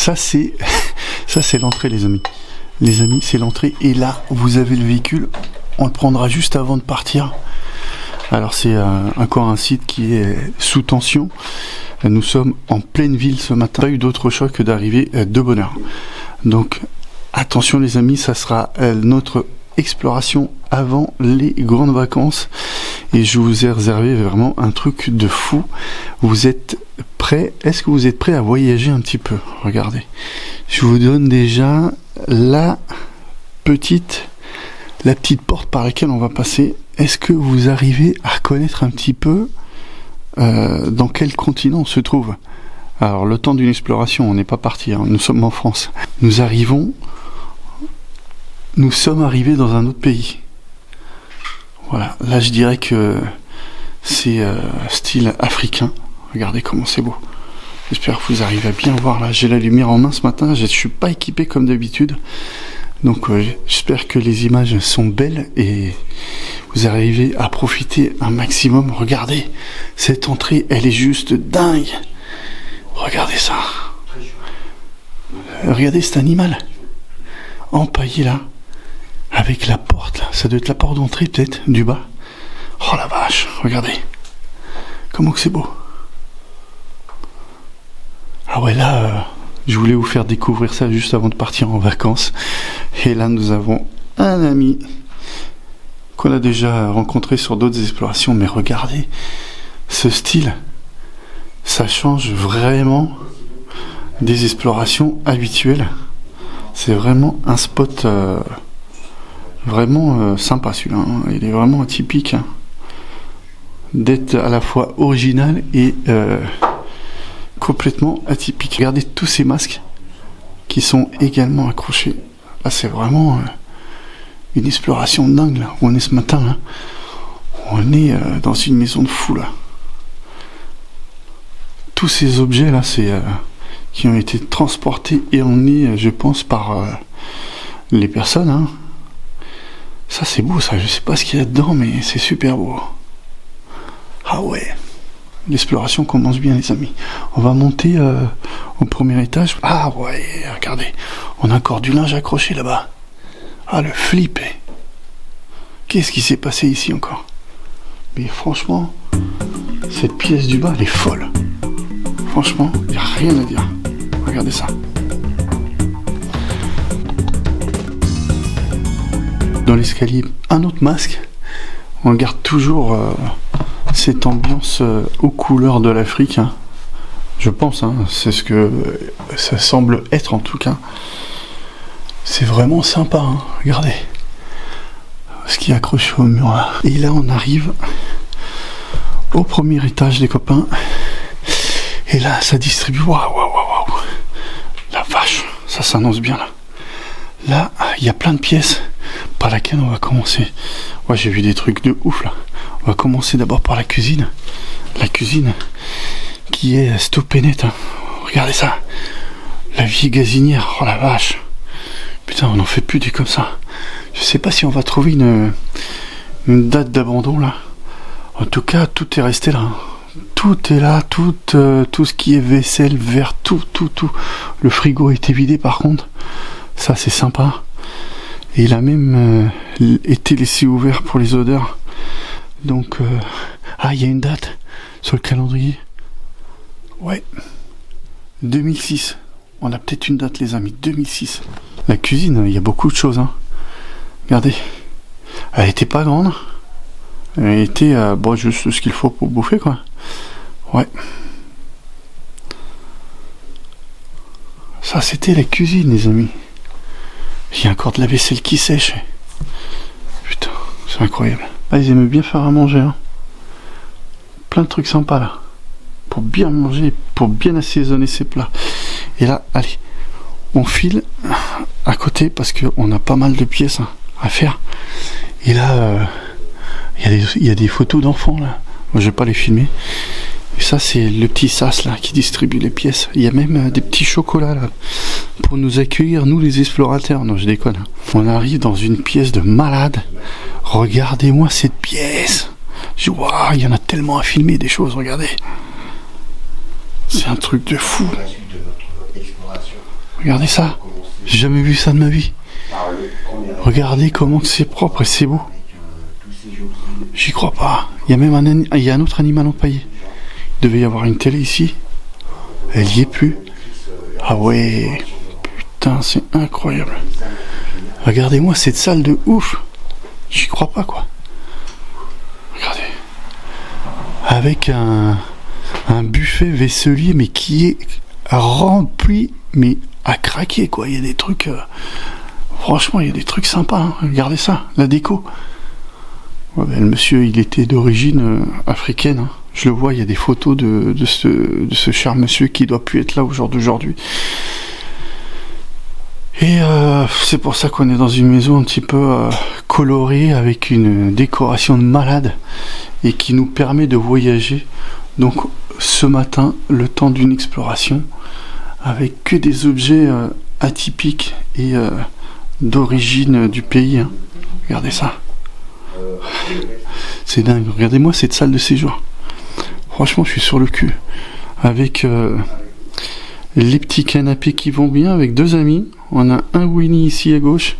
ça c'est l'entrée, les amis. Les amis, c'est l'entrée. Et là, vous avez le véhicule. On le prendra juste avant de partir. Alors c'est encore un site qui est sous tension. Nous sommes en pleine ville ce matin. Pas eu d'autre choix que d'arriver de bonne heure. Donc attention les amis, ça sera notre exploration avant les grandes vacances. Et je vous ai réservé vraiment un truc de fou. Vous êtes prêts? Est-ce que vous êtes prêts à voyager un petit peu? Regardez. Je vous donne déjà la petite porte par laquelle on va passer. Est-ce que vous arrivez à reconnaître un petit peu dans quel continent on se trouve? Alors le temps d'une exploration, on n'est pas parti, hein. Nous sommes en France. Nous sommes arrivés dans un autre pays. Voilà, là je dirais que c'est style africain. Regardez comment c'est beau. J'espère que vous arrivez à bien voir là. J'ai la lumière en main ce matin, je suis pas équipé comme d'habitude. Donc j'espère que les images sont belles et vous arrivez à profiter un maximum. Regardez, cette entrée, elle est juste dingue. Regardez ça. Regardez cet animal empaillé là, avec la porte là. Ça doit être la porte d'entrée peut-être, du bas. Oh la vache, regardez. Comment que c'est beau. Ah ouais là... je voulais vous faire découvrir ça juste avant de partir en vacances. Et là, nous avons un ami qu'on a déjà rencontré sur d'autres explorations. Mais regardez, ce style, ça change vraiment des explorations habituelles. C'est vraiment un spot vraiment sympa celui-là. Hein. Il est vraiment atypique. Hein. D'être à la fois original et... complètement atypique. Regardez tous ces masques qui sont également accrochés. Là, c'est vraiment une exploration dingue là, où on est ce matin. Là. On est dans une maison de fou là. Tous ces objets là, c'est qui ont été transportés et emmenés, je pense, par les personnes. Hein. Ça, c'est beau ça. Je sais pas ce qu'il y a dedans, mais c'est super beau. Ah ouais. L'exploration commence bien les amis. On va monter au premier étage. Ah ouais, regardez. On a encore du linge accroché là-bas. Ah le flip. Qu'est-ce qui s'est passé ici encore? Mais franchement, cette pièce du bas, elle est folle. Franchement, il n'y a rien à dire. Regardez ça. Dans l'escalier, un autre masque. On garde toujours... cette ambiance aux couleurs de l'Afrique, hein. Je pense, hein, c'est ce que ça semble être en tout cas. C'est vraiment sympa, hein. Regardez ce qui est accroché au mur là. Et là on arrive au premier étage les copains. Et là ça distribue, waouh. La vache, ça s'annonce bien là. Là, il y a plein de pièces par laquelle on va commencer. Ouais, j'ai vu des trucs de ouf là. On va commencer d'abord par la cuisine. La cuisine qui est stoppée net. Hein. Regardez ça. La vieille gazinière. Oh la vache. Putain, on n'en fait plus des comme ça. Je sais pas si on va trouver une date d'abandon là. En tout cas, tout est resté là. Tout est là. Tout ce qui est vaisselle, verre, tout. Le frigo a été vidé par contre. Ça, c'est sympa. Et il a même été laissé ouvert pour les odeurs. Donc, il y a une date sur le calendrier. Ouais. 2006. On a peut-être une date, les amis. 2006. La cuisine, il y a beaucoup de choses. Hein. Regardez. Elle était pas grande. Elle était juste ce qu'il faut pour bouffer, quoi. Ouais. Ça, c'était la cuisine, les amis. Il y a encore de la vaisselle qui sèche. Putain, c'est incroyable. Ah, ils aimaient bien faire à manger. Hein. Plein de trucs sympas là. Pour bien manger, pour bien assaisonner ses plats. Et là, allez, on file à côté parce qu'on a pas mal de pièces à faire. Et là, il y a des photos d'enfants là. Moi, je vais pas les filmer. Et ça, c'est le petit sas là qui distribue les pièces. Il y a même des petits chocolats là pour nous accueillir, nous les explorateurs. Non, je déconne. Hein. On arrive dans une pièce de malade. Regardez-moi cette pièce. Il y en a tellement à filmer des choses. Regardez. C'est un truc de fou. Regardez ça. J'ai jamais vu ça de ma vie. Regardez comment c'est propre et c'est beau. J'y crois pas. Il y a même un autre animal empaillé. Il devait y avoir une télé ici. Elle y est plus. Ah ouais. Putain, c'est incroyable. Regardez-moi cette salle de ouf. J'y crois pas, quoi. Regardez. Avec un buffet vaisselier, mais qui est rempli, mais à craquer, quoi. Il y a des trucs... franchement, il y a des trucs sympas. Hein. Regardez ça, la déco. Ouais, ben, le monsieur, il était d'origine africaine. Hein. Je le vois, il y a des photos de ce cher monsieur qui doit plus être là au jour d'aujourd'hui. Et c'est pour ça qu'on est dans une maison un petit peu colorée, avec une décoration de malade, et qui nous permet de voyager. Donc ce matin, le temps d'une exploration, avec que des objets atypiques et d'origine du pays. Hein. Regardez ça. C'est dingue. Regardez-moi cette salle de séjour. Franchement, je suis sur le cul. Avec les petits canapés qui vont bien, avec deux amis. On a un Winnie ici à gauche.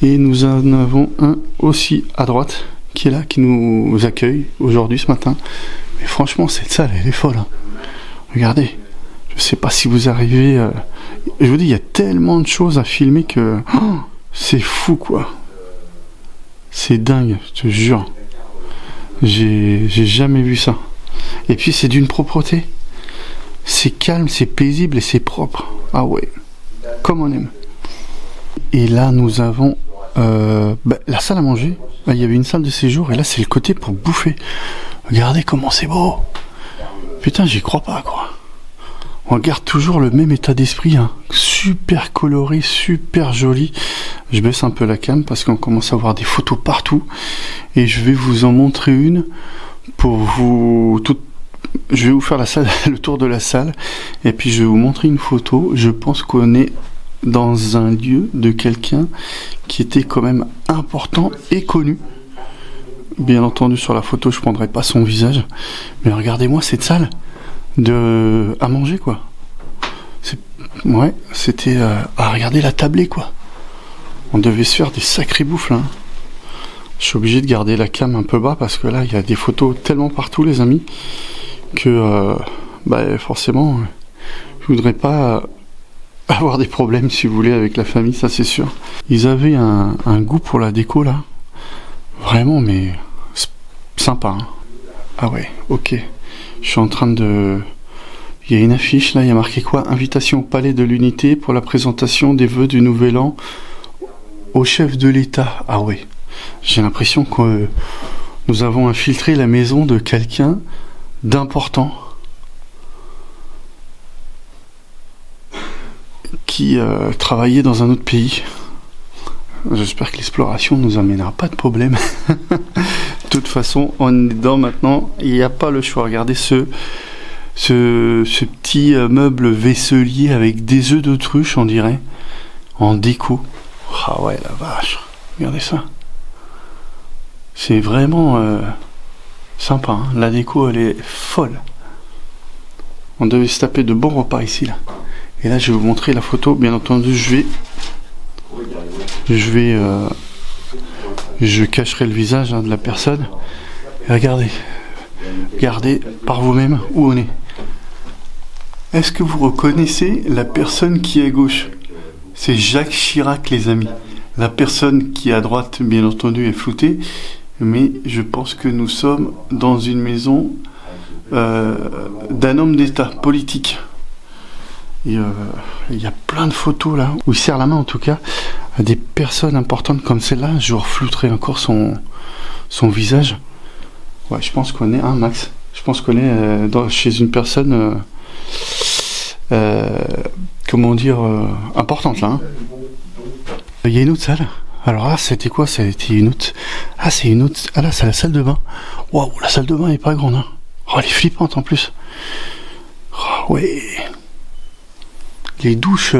Et nous en avons un aussi à droite, qui est là, qui nous accueille aujourd'hui, ce matin. Mais franchement, cette salle, elle est folle. Hein. Regardez. Je sais pas si vous arrivez... je vous dis, il y a tellement de choses à filmer que... Oh, c'est fou, quoi. C'est dingue, je te jure. J'ai jamais vu ça. Et puis c'est d'une propreté. C'est calme, c'est paisible et c'est propre. Ah ouais, comme on aime. Et là nous avons la salle à manger. Là, il y avait une salle de séjour et là c'est le côté pour bouffer. Regardez comment c'est beau. Putain, j'y crois pas, quoi. On garde toujours le même état d'esprit, hein. Super coloré, super joli. Je baisse un peu la cam parce qu'on commence à voir des photos partout. Et je vais vous en montrer une pour vous... Je vais vous faire le tour de la salle. Et puis je vais vous montrer une photo. Je pense qu'on est dans un lieu de quelqu'un qui était quand même important et connu. Bien entendu, sur la photo, je prendrai pas son visage. Mais regardez-moi cette salle à manger, quoi. Ouais, c'était à regarder la tablée, quoi. On devait se faire des sacrés bouffes, là. Je suis obligé de garder la cam un peu bas parce que là, il y a des photos tellement partout, les amis, que forcément, je voudrais pas avoir des problèmes, si vous voulez, avec la famille, ça c'est sûr. Ils avaient un goût pour la déco, là. Vraiment, mais sympa. Hein. Ah ouais, ok. Je suis en train de... Il y a une affiche, là, il y a marqué quoi? Invitation au Palais de l'Unité pour la présentation des vœux du Nouvel An au chef de l'État. Ah ouais. J'ai l'impression que nous avons infiltré la maison de quelqu'un d'important qui travaillait dans un autre pays. J'espère que l'exploration ne nous amènera pas de problème. De toute façon, on est dedans maintenant. Il n'y a pas le choix. Regardez ce petit meuble vaisselier avec des œufs d'autruche, on dirait, en déco. Ah ouais, la vache. Regardez ça. C'est vraiment sympa. Hein. La déco, elle est folle. On devait se taper de bons repas ici, là. Et là, je vais vous montrer la photo. Bien entendu, je cacherai le visage de la personne. Et regardez par vous-même où on est. Est-ce que vous reconnaissez la personne qui est à gauche? C'est Jacques Chirac, les amis. La personne qui est à droite, bien entendu, est floutée. Mais je pense que nous sommes dans une maison d'un homme d'État politique. Et il y a plein de photos là, où il serre la main en tout cas, à des personnes importantes comme celle-là. Je reflouterai encore son visage. Ouais, je pense qu'on est un max. Je pense qu'on est chez une personne, comment dire, importante là. Hein. Il y a une autre salle. Alors là, c'était quoi? C'était une autre. Ah, c'est une autre. Ah là, c'est la salle de bain. Waouh, la salle de bain est pas grande. Hein. Oh, elle est flippante en plus. Oh, ouais. Les douches,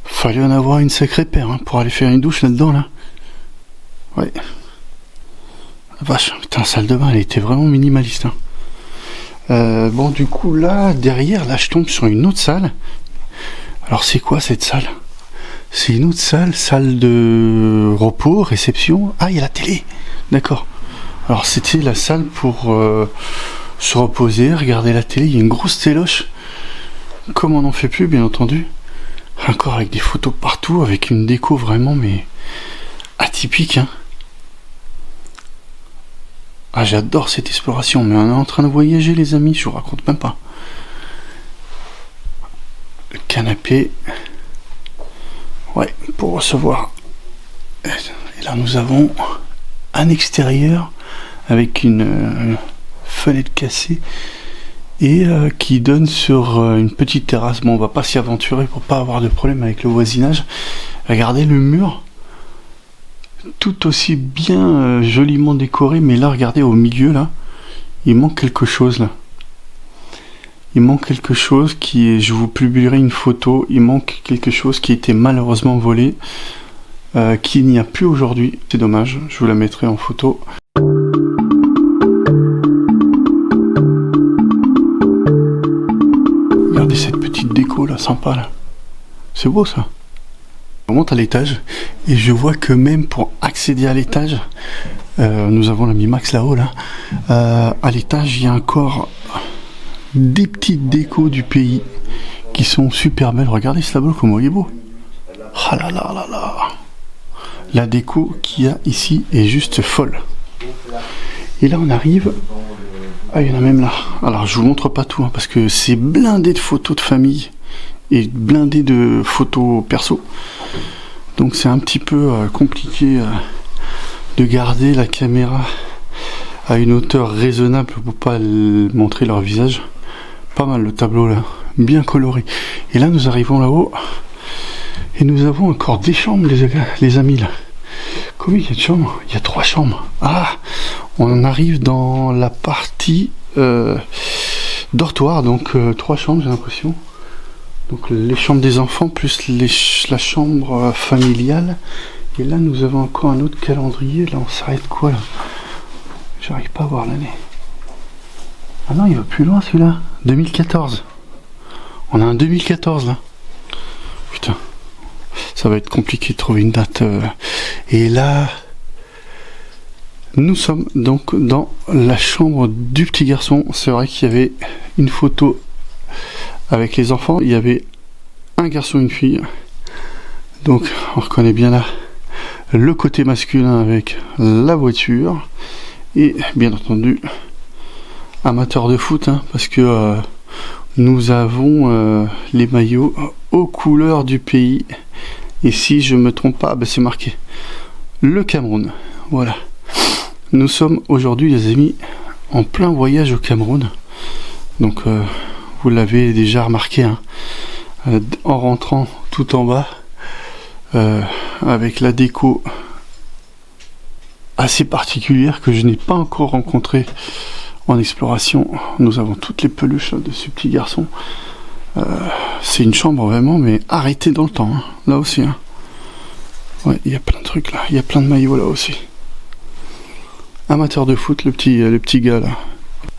fallait en avoir une sacrée paire hein, pour aller faire une douche là-dedans là. Ouais. Vache, putain, la salle de bain, elle était vraiment minimaliste. Hein. Bon, du coup là, derrière, là, je tombe sur une autre salle. Alors c'est quoi cette salle? C'est une autre salle de repos, réception. Ah, il y a la télé. D'accord. Alors c'était la salle pour se reposer, regarder la télé. Il y a une grosse téloche. Comme on n'en fait plus, bien entendu. Encore avec des photos partout, avec une déco vraiment, mais atypique, hein. Ah, j'adore cette exploration, mais on est en train de voyager, les amis, je vous raconte même pas. Le canapé. Ouais, pour recevoir. Et là, nous avons un extérieur avec une fenêtre cassée et qui donne sur une petite terrasse. Bon, on va pas s'y aventurer pour pas avoir de problème avec le voisinage. Regardez le mur, tout aussi bien joliment décoré, mais là, regardez au milieu, là, il manque quelque chose, là. Il manque quelque chose qui est, je vous publierai une photo, il manque quelque chose qui était malheureusement volé, qu'il n'y a plus aujourd'hui. C'est dommage, je vous la mettrai en photo. Regardez cette petite déco là, sympa là. C'est beau ça. On monte à l'étage et je vois que même pour accéder à l'étage, nous avons l'ami Max là-haut là, à l'étage il y a encore des petites décos du pays qui sont super belles. Regardez ce tableau comment il est beau. Ah là là là là. La déco qu'il y a ici est juste folle. Et là on arrive. Ah, il y en a même là. Alors je vous montre pas tout hein, parce que c'est blindé de photos de famille et blindé de photos perso. Donc c'est un petit peu compliqué de garder la caméra à une hauteur raisonnable pour pas montrer leur visage. Pas mal le tableau là, bien coloré. Et là nous arrivons là-haut et nous avons encore des chambres les amis là. Combien il y a de chambres? Il y a 3 chambres. Ah, on arrive dans la partie dortoir, donc 3 chambres j'ai l'impression. Donc les chambres des enfants plus la chambre familiale. Et là nous avons encore un autre calendrier. Là on s'arrête quoi là? J'arrive pas à voir l'année. Ah non, il va plus loin celui-là. 2014. On a un 2014 là. Putain. Ça va être compliqué de trouver une date. Et là, nous sommes donc dans la chambre du petit garçon. C'est vrai qu'il y avait une photo avec les enfants. Il y avait un garçon et une fille. Donc on reconnaît bien là le côté masculin avec la voiture. Et bien entendu, amateur de foot, hein, parce que nous avons les maillots aux couleurs du pays. Et si je me trompe pas, ben c'est marqué le Cameroun. Voilà. Nous sommes aujourd'hui, les amis, en plein voyage au Cameroun. Donc, vous l'avez déjà remarqué, hein, en rentrant tout en bas, avec la déco assez particulière que je n'ai pas encore rencontrée en exploration. Nous avons toutes les peluches là, de ce petit garçon. C'est une chambre vraiment, mais arrêtée dans le temps, hein, là aussi. Hein. Ouais, il y a plein de trucs là, il y a plein de maillots là aussi. Amateur de foot, le petit gars là,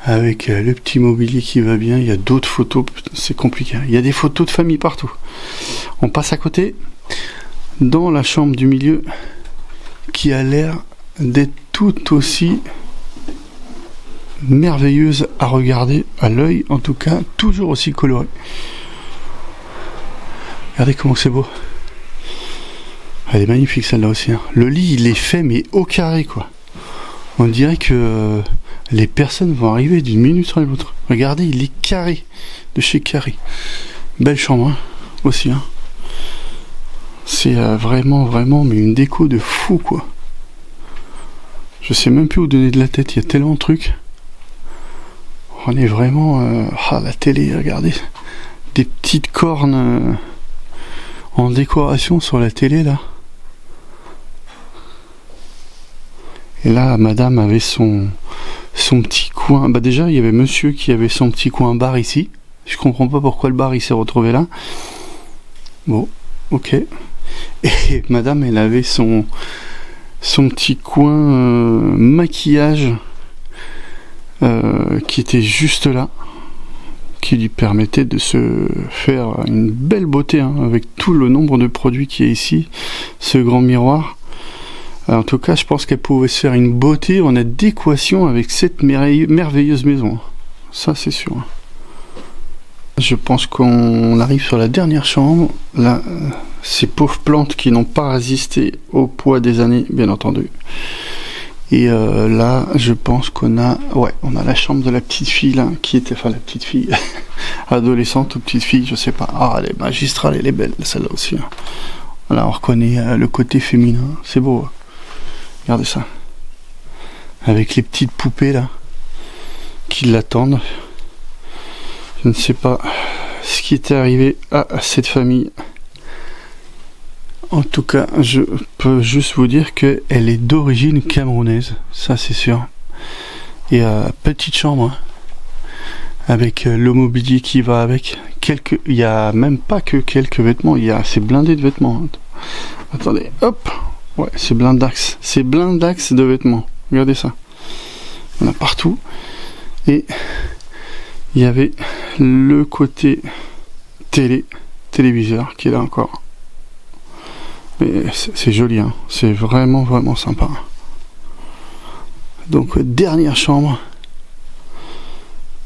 avec le petit mobilier qui va bien. Il y a d'autres photos, c'est compliqué. Il y a des photos de famille partout. On passe à côté, dans la chambre du milieu, qui a l'air d'être tout aussi merveilleuse à regarder, à l'œil en tout cas, toujours aussi colorée. Regardez comment c'est beau. Elle est magnifique celle-là aussi. Hein. Le lit il est fait mais au carré quoi. On dirait que les personnes vont arriver d'une minute sur l'autre. Regardez, il est carré, de chez Carré. Belle chambre hein, aussi. Hein. C'est vraiment mais une déco de fou quoi. Je sais même plus où donner de la tête, il y a tellement de trucs. On est vraiment... la télé, regardez. Des petites cornes en décoration sur la télé, là. Et là, madame avait son petit coin... Bah déjà, il y avait monsieur qui avait son petit coin bar ici. Je comprends pas pourquoi le bar, il s'est retrouvé là. Bon, ok. Et madame, elle avait son petit coin maquillage... qui était juste là, qui qui lui permettait de se faire une belle beauté, hein, avec tout le nombre de produits qu'il y a ici, ce grand miroir. En tout cas, je pense qu'elle pouvait se faire une beauté en adéquation avec cette merveilleuse maison. Ça, c'est sûr. Je pense qu'on arrive sur la dernière chambre. Là, ces pauvres plantes qui n'ont pas résisté au poids des années, bien entendu. Et là, je pense qu'on a, on a la chambre de la petite fille là, qui était, enfin la petite fille, adolescente ou petite fille, je sais pas. Ah, elle est magistrale, elle est belle, celle-là aussi. Hein. Là, on reconnaît le côté féminin, c'est beau. Hein. Regardez ça. Avec les petites poupées là, qui l'attendent. Je ne sais pas ce qui était arrivé à cette famille. En tout cas, je peux juste vous dire qu'elle est d'origine camerounaise, ça c'est sûr. Et petite chambre, hein, avec le mobilier qui va avec. Il n'y a même pas que quelques vêtements, c'est blindé de vêtements. Hein. Attendez, hop, ouais, c'est blindax de vêtements. Regardez ça, il y en a partout. Et il y avait le côté téléviseur qui est là encore. Mais c'est joli, hein. C'est vraiment sympa. Donc dernière chambre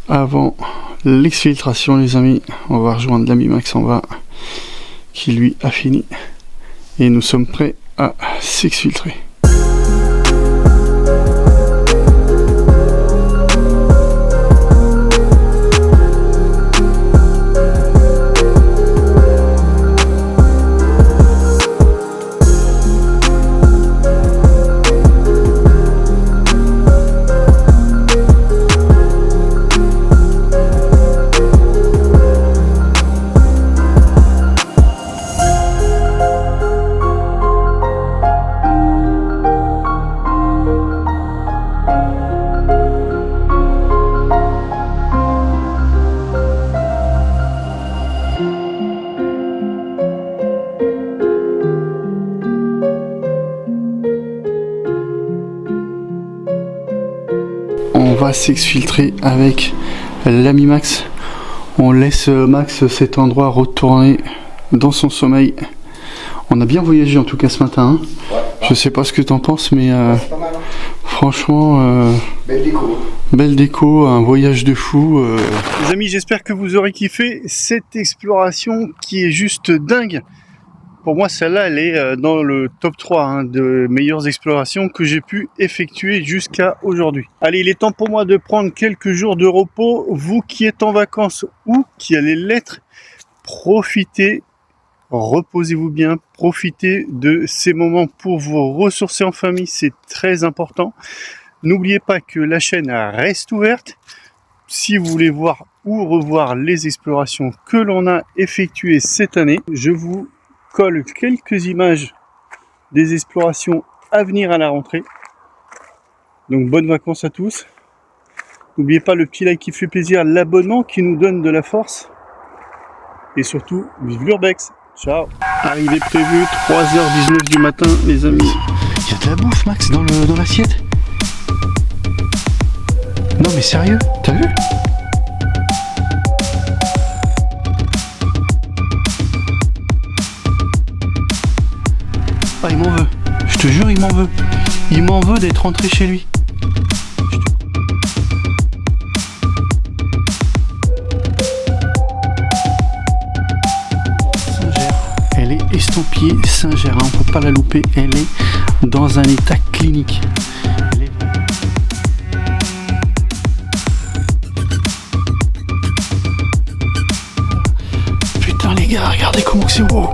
avant l'exfiltration, les amis. On va rejoindre l'ami Max en bas qui lui a fini et nous sommes prêts à s'exfiltrer. On va s'exfiltrer avec l'ami Max. On laisse Max cet endroit retourner dans son sommeil. On a bien voyagé en tout cas ce matin. Hein. Ouais, je sais pas ce que t'en penses, mais c'est pas mal, hein. Franchement, belle déco, un voyage de fou. Les amis, j'espère que vous aurez kiffé cette exploration qui est juste dingue. Pour moi, celle-là, elle est dans le top 3 hein, de meilleures explorations que j'ai pu effectuer jusqu'à aujourd'hui. Allez, il est temps pour moi de prendre quelques jours de repos. Vous qui êtes en vacances ou qui allez l'être, profitez, reposez-vous bien, profitez de ces moments pour vous ressourcer en famille, c'est très important. N'oubliez pas que la chaîne reste ouverte. Si vous voulez voir ou revoir les explorations que l'on a effectuées cette année, je vous colle quelques images des explorations à venir à la rentrée. Donc bonnes vacances à tous. N'oubliez pas le petit like qui fait plaisir, l'abonnement qui nous donne de la force. Et surtout, vive l'urbex. Ciao. Arrivée prévue, 3h19 du matin, les amis. Il y a de la bouffe, Max, dans l'assiette. Non mais sérieux, t'as vu? Ah, il m'en veut. Je te jure, il m'en veut. Il m'en veut d'être rentré chez lui. Saint-Ger. Elle est estampillée Saint-Ger. Hein, on peut pas la louper. Elle est dans un état clinique. Putain les gars, regardez comment c'est beau.